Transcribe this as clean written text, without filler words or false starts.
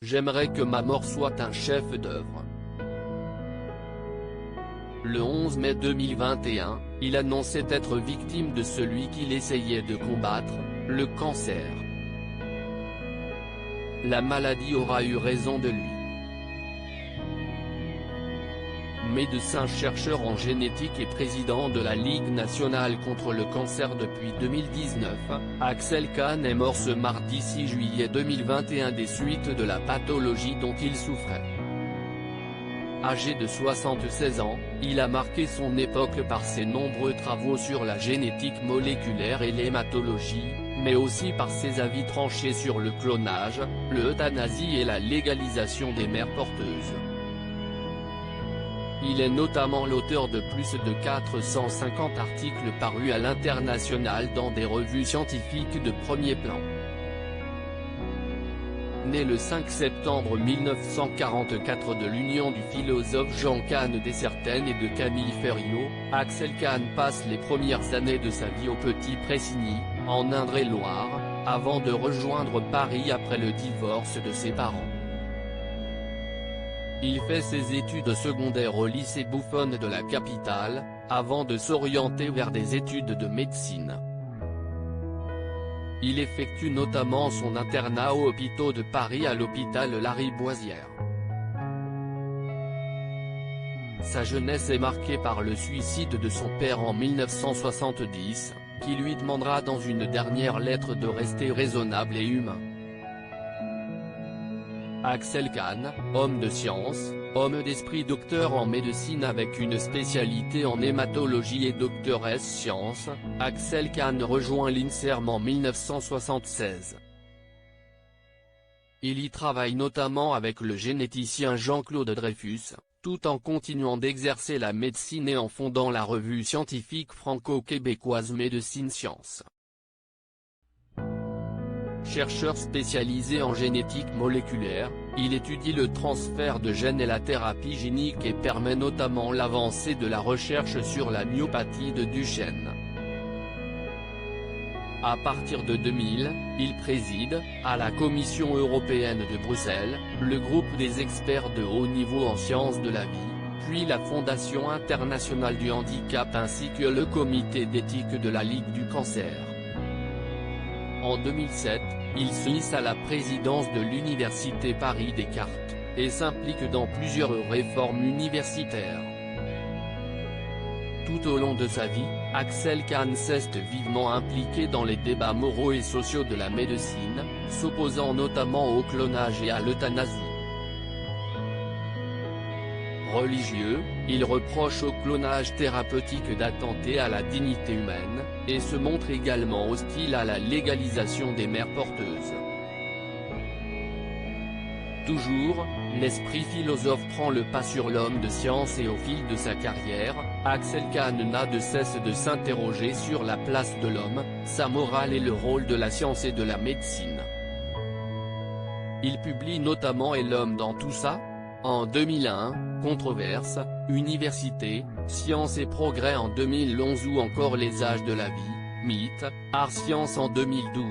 j'aimerais que ma mort soit un chef-d'œuvre. Le 11 mai 2021, il annonçait être victime de celui qu'il essayait de combattre, le cancer. La maladie aura eu raison de lui. Médecin chercheur en génétique et président de la Ligue nationale contre le cancer depuis 2019, Axel Kahn est mort ce mardi 6 juillet 2021 des suites de la pathologie dont il souffrait. Âgé de 76 ans, il a marqué son époque par ses nombreux travaux sur la génétique moléculaire et l'hématologie, mais aussi par ses avis tranchés sur le clonage, l'euthanasie et la légalisation des mères porteuses. Il est notamment l'auteur de plus de 450 articles parus à l'international dans des revues scientifiques de premier plan. Né le 5 septembre 1944 de l'union du philosophe Jean Kahn Dessertenne et de Camille Ferriot, Axel Kahn passe les premières années de sa vie au Petit Pressigny, en Indre-et-Loire, avant de rejoindre Paris après le divorce de ses parents. Il fait ses études secondaires au lycée Bouffon de la capitale, avant de s'orienter vers des études de médecine. Il effectue notamment son internat aux hôpitaux de Paris à l'hôpital Lariboisière. Sa jeunesse est marquée par le suicide de son père en 1970, qui lui demandera dans une dernière lettre de rester raisonnable et humain. Axel Kahn, homme de science, homme d'esprit, docteur en médecine avec une spécialité en hématologie et docteur ès sciences, Axel Kahn rejoint l'INSERM en 1976. Il y travaille notamment avec le généticien Jean-Claude Dreyfus, tout en continuant d'exercer la médecine et en fondant la revue scientifique franco-québécoise Médecine Science. Chercheur spécialisé en génétique moléculaire, il étudie le transfert de gènes et la thérapie génique et permet notamment l'avancée de la recherche sur la myopathie de Duchenne. À partir de 2000, il préside, à la Commission européenne de Bruxelles, le groupe des experts de haut niveau en sciences de la vie, puis la Fondation internationale du handicap ainsi que le comité d'éthique de la Ligue du cancer. En 2007, il se hisse à la présidence de l'Université Paris-Descartes, et s'implique dans plusieurs réformes universitaires. Tout au long de sa vie, Axel Kahn s'est vivement impliqué dans les débats moraux et sociaux de la médecine, s'opposant notamment au clonage et à l'euthanasie. Religieux, il reproche au clonage thérapeutique d'attenter à la dignité humaine, et se montre également hostile à la légalisation des mères porteuses. Toujours, l'esprit philosophe prend le pas sur l'homme de science et au fil de sa carrière, Axel Kahn n'a de cesse de s'interroger sur la place de l'homme, sa morale et le rôle de la science et de la médecine. Il publie notamment Et l'homme dans tout ça ? En 2001, Controverse, Université, Science et Progrès en 2011 ou encore Les âges de la vie, Mythes, Art Science en 2012.